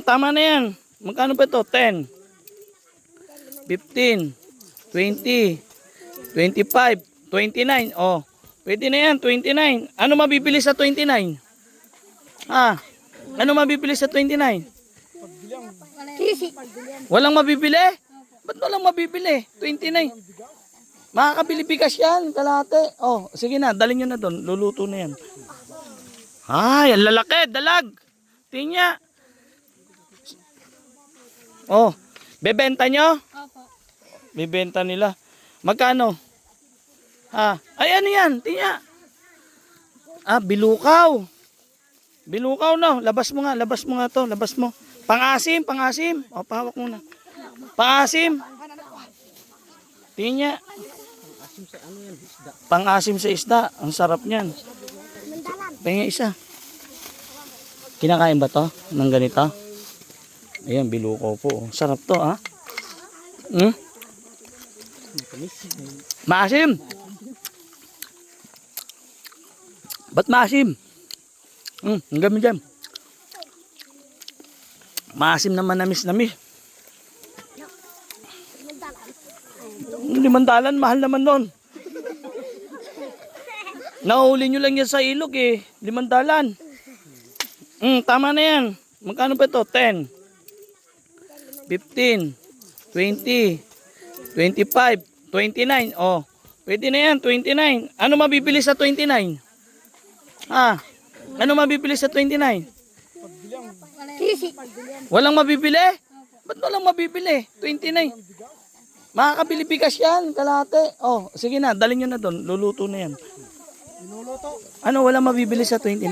Tama na yan. Magkano ba ito? 10, 15, 20, 25, 29. Oh, pwede na yan, 29. Ano mabibili sa 29? Ah, ano mabibili sa 29? Walang mabibili? Ba't walang mabibili? 29. Makakabili bigas yan, kalahati. Oh, sige na, dalhin nyo na doon. Luluto na yan. Ay, ang lalaki, dalag. Tingnan. Oh, bebenta nyo? Opo. Bebenta nila. Magkano? Ay ano yan? Tingnan. Bilukaw. Bilukaw no. Labas mo nga to. Labas mo. Pangasim. O, pahawak muna. Pangasim. Tingnan. Pangasim sa isda. Ang sarap niyan. Tingnan isa. Kinakain ba to? Ng ganito? Ayan, bilukaw po. Sarap to, ha? Maasim. Ba't maasim? Ang gami dyan. Maasim naman namis. Limandalan, mahal naman nun. Nahuli nyo lang yan sa ilog eh. Limandalan. Tama na yan. Magkano ba ito? 10, 15, 20, 25, 29. Oh, pwede na yan, 29. Ano mabibili sa 29? Ano mabibili sa 29? Walang mabibili? Ba't walang mabibili? 29. Makakabili bigas yan, kalahati. Oh, sige na, dalhin nyo na doon. Luluto na yan. Ano, walang mabibili sa 29?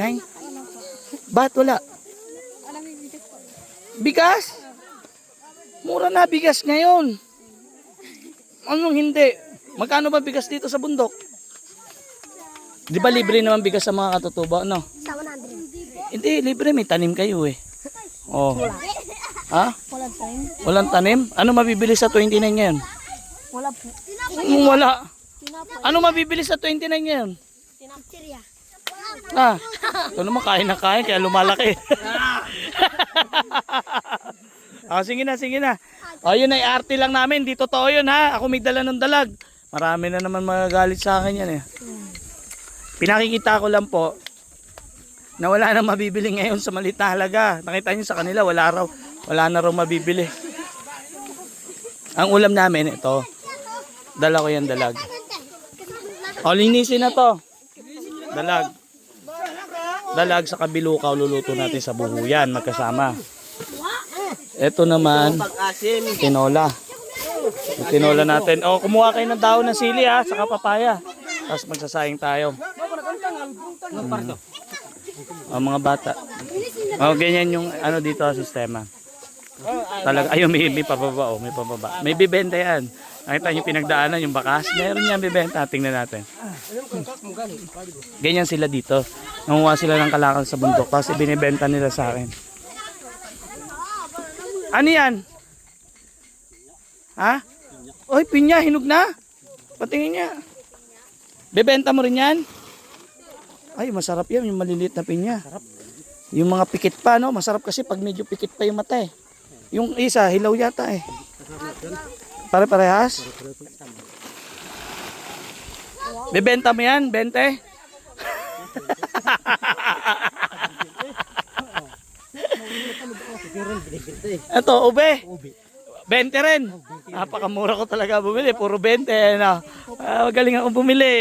Ba't wala? Bigas? Mura na bigas ngayon. Anong hindi? Magkano ba bigas dito sa bundok? Di ba libre naman bigas sa mga katutubo, no? Sa 100. Hindi, libre. May tanim kayo eh. Oh. Ha? Walang time. Walang tanim? Ano mabibili sa 29 ngayon? Wala po. Wala. Ano mabibili sa 29 ngayon? Tinaptirya. Ito naman kain na kain kaya lumalaki. Sige na. Yun ay arte lang namin. Di totoo yun ha. Ako may dala ng dalag. Marami na naman magagalit sa akin yan eh. Pinakikita ko lang po na wala nang mabibili ngayon sa maliit na halaga. Nakita nyo sa kanila wala na raw mabibili. Ang ulam namin ito. Dala ko yan dalag. Linisin na to. Dalag sa kabilukaw luluto natin sa buhuyan magkasama. Ito naman tinola. Tinola natin. Kumuha kayo ng dahon ng sili ha, saka papaya. Tapos magsasayang tayo. Mga bata. Ganyan yung ano dito sa sistema. Talaga ayun may pababa may pababa. May bibenta yan. Nakita niyo pinagdaanan yung bakas. Meron yan bibenta. Tingnan natin. Ganyan sila dito. Nanguha sila ng kalakal sa bundok. Tapos ibinibenta nila sa akin. Ano yan? Oy, pinya. Hinog na. Patingin niya. Bebenta mo rin yan? Ay, masarap yan. Yung maliliit na pinya. Yung mga pikit pa, no? Masarap kasi pag medyo pikit pa yung mata eh. Yung isa, hilaw yata eh. Pare-parehas? Bebenta mo yan? 20? Ito, ube. 20 rin. Napakamura ko talaga bumili. Puro 20. Magaling akong bumili.